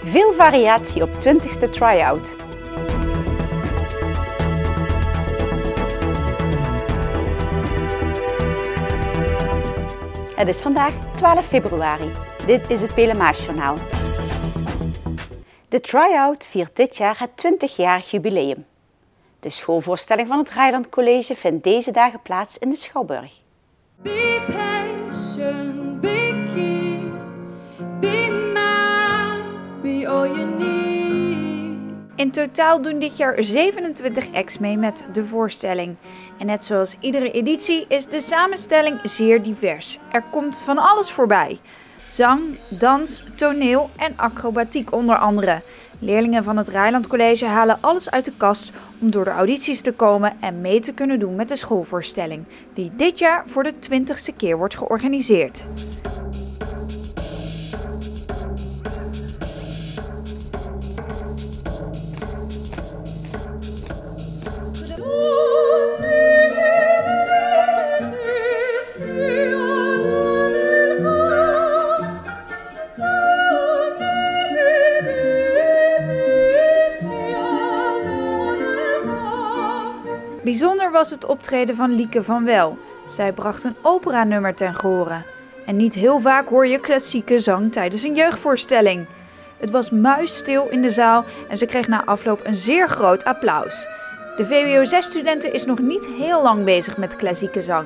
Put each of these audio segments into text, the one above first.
Veel variatie op 20e try-out. Het is vandaag 12 februari. Dit is het Pelemaasjournaal. De try-out viert dit jaar het 20-jarig jubileum. De schoolvoorstelling van het Reiland College vindt deze dagen plaats in de Schouwburg. Be patient, be keen, be mine, be all you need. In totaal doen dit jaar 27 acts mee met de voorstelling. En net zoals iedere editie is de samenstelling zeer divers. Er komt van alles voorbij. Zang, dans, toneel en acrobatiek onder andere. Leerlingen van het Reiland College halen alles uit de kast om door de audities te komen en mee te kunnen doen met de schoolvoorstelling, die dit jaar voor de 20ste keer wordt georganiseerd. Bijzonder was het optreden van Lieke van Wel. Zij bracht een operanummer ten gehore. En niet heel vaak hoor je klassieke zang tijdens een jeugdvoorstelling. Het was muisstil in de zaal en ze kreeg na afloop een zeer groot applaus. De VWO6-studenten is nog niet heel lang bezig met klassieke zang.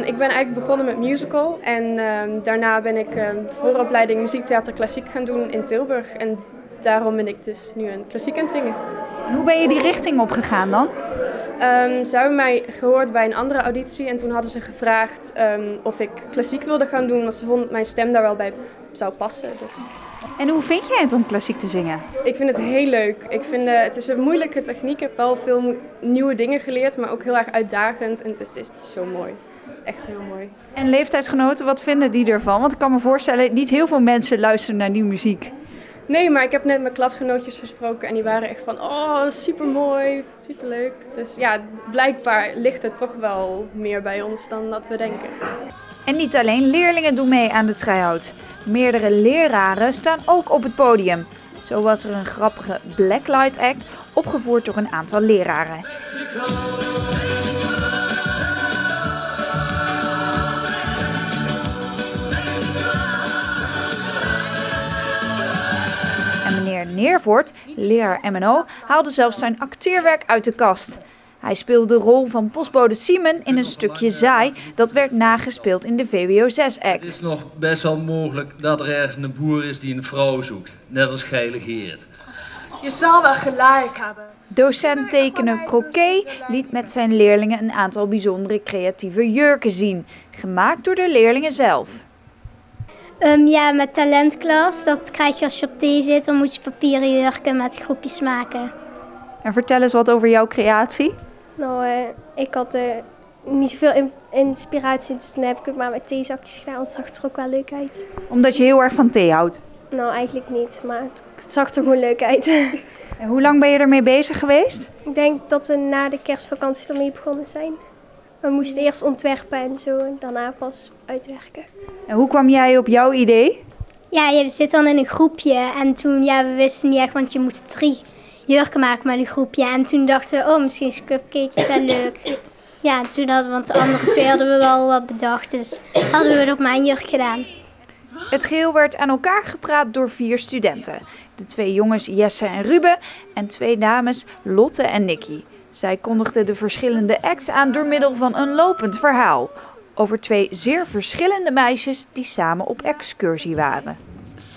Ik ben eigenlijk begonnen met musical en daarna ben ik vooropleiding muziektheater klassiek gaan doen in Tilburg. En daarom ben ik dus nu een klassiek aan het zingen. En hoe ben je die richting opgegaan dan? Ze hebben mij gehoord bij een andere auditie en toen hadden ze gevraagd of ik klassiek wilde gaan doen, want ze vonden dat mijn stem daar wel bij zou passen. Dus. En hoe vind jij het om klassiek te zingen? Ik vind het heel leuk. Ik vind het is een moeilijke techniek. Ik heb wel veel nieuwe dingen geleerd, maar ook heel erg uitdagend. En het is zo mooi. Het is echt heel mooi. En leeftijdsgenoten, wat vinden die ervan? Want ik kan me voorstellen, niet heel veel mensen luisteren naar die muziek. Nee, maar ik heb net mijn klasgenootjes gesproken en die waren echt van, oh, super mooi, super leuk. Dus ja, blijkbaar ligt het toch wel meer bij ons dan dat we denken. En niet alleen leerlingen doen mee aan de try-out. Meerdere leraren staan ook op het podium. Zo was er een grappige Blacklight Act, opgevoerd door een aantal leraren. En meneer Neervoort, leraar MNO, haalde zelfs zijn acteerwerk uit de kast. Hij speelde de rol van postbode Simon in een stukje Zaai dat werd nagespeeld in de VWO6-act. Het is nog best wel mogelijk dat er ergens een boer is die een vrouw zoekt, net als Geilig Geert. Je zal wel gelijk hebben. Docent tekenen Croquet liet met zijn leerlingen een aantal bijzondere creatieve jurken zien, gemaakt door de leerlingen zelf. Ja, met talentklas, dat krijg je als je op thee zit, dan moet je papieren jurken met groepjes maken. En vertel eens wat over jouw creatie. Nou, ik had niet zoveel inspiratie, dus toen heb ik het maar met theezakjes gedaan, want het zag er ook wel leuk uit. Omdat je heel erg van thee houdt? Nou, eigenlijk niet, maar het zag er gewoon leuk uit. En hoe lang ben je ermee bezig geweest? Ik denk dat we na de kerstvakantie ermee begonnen zijn. We moesten eerst ontwerpen en zo, en daarna pas uitwerken. En hoe kwam jij op jouw idee? Ja, je zit dan in een groepje en toen, ja, we wisten niet echt, want je moet 3 jurken maken met een groepje. En toen dachten we, oh, misschien is cupcake's wel leuk. Ja, toen hadden we, want de andere 2 hadden we wel wat bedacht, dus hadden we het op mijn jurk gedaan. Het geheel werd aan elkaar gepraat door 4 studenten. De 2 jongens Jesse en Ruben en 2 dames Lotte en Nikki. Zij kondigden de verschillende acts aan door middel van een lopend verhaal. Over 2 zeer verschillende meisjes die samen op excursie waren.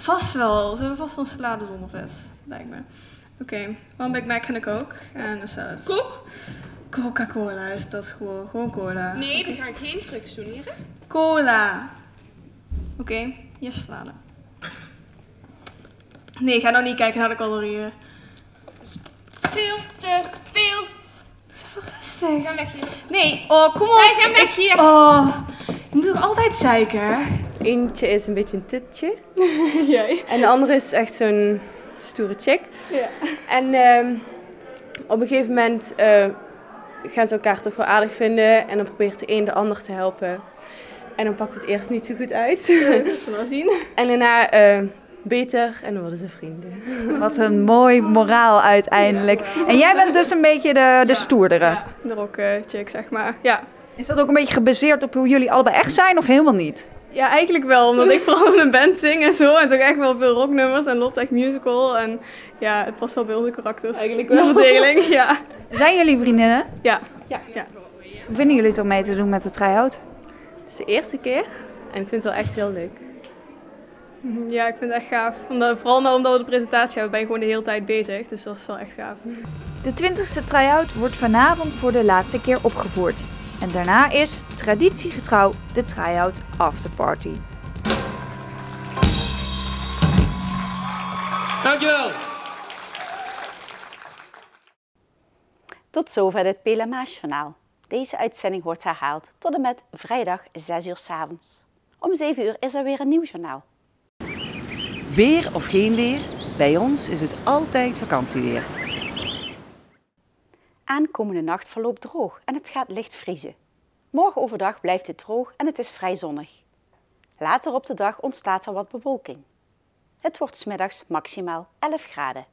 Vast wel. Ze hebben vast wel salade zonder vet, lijkt me. Oké, One Big Mac en een Coke en een salad. Coke? Coca-Cola is dat gewoon cola. Nee, dan ga ik geen trucs doen hier. Cola. Oké, hier salade. Nee, ga nou niet kijken naar de calorieën. Veel te veel. Doe eens even rustig. Ga weg hier. Nee, oh, kom op. Nee, ga weg hier. Oh, je moet ook altijd zeiken. Eentje is een beetje een tutje. Jij. En de andere is echt zo'n stoere chick. Ja. En op een gegeven moment gaan ze elkaar toch wel aardig vinden. En dan probeert de een de ander te helpen. En dan pakt het eerst niet zo goed uit. Dat zullen we zien. En daarna beter en dan worden ze vrienden. Wat een mooi moraal uiteindelijk. En jij bent dus een beetje de stoerdere. Ja, de rock-chick, zeg maar. Ja. Is dat ook een beetje gebaseerd op hoe jullie allebei echt zijn of helemaal niet? Ja, eigenlijk wel, omdat ik vooral in een band zing en zo. En toch echt wel veel rocknummers en Lot echt musical. En ja, het past wel bij onze karakters. Eigenlijk wel. De verdeling, ja. Zijn jullie vriendinnen? Ja. Hoe vinden jullie het om mee te doen met de try-out? Het is de eerste keer en ik vind het wel echt heel leuk. Ja, ik vind het echt gaaf. Vooral nou omdat we de presentatie hebben, ben je gewoon de hele tijd bezig. Dus dat is wel echt gaaf. De 20e try-out wordt vanavond voor de laatste keer opgevoerd. En daarna is, traditiegetrouw, de try-out afterparty. Dankjewel! Tot zover het Pelamagejournaal. Deze uitzending wordt herhaald tot en met vrijdag 6 uur 's avonds. Om 7 uur is er weer een nieuw journaal. Weer of geen weer, bij ons is het altijd vakantieweer. Aankomende nacht verloopt droog en het gaat licht vriezen. Morgen overdag blijft het droog en het is vrij zonnig. Later op de dag ontstaat er wat bewolking. Het wordt 's middags maximaal 11 graden.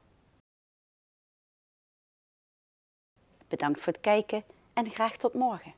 Bedankt voor het kijken en graag tot morgen.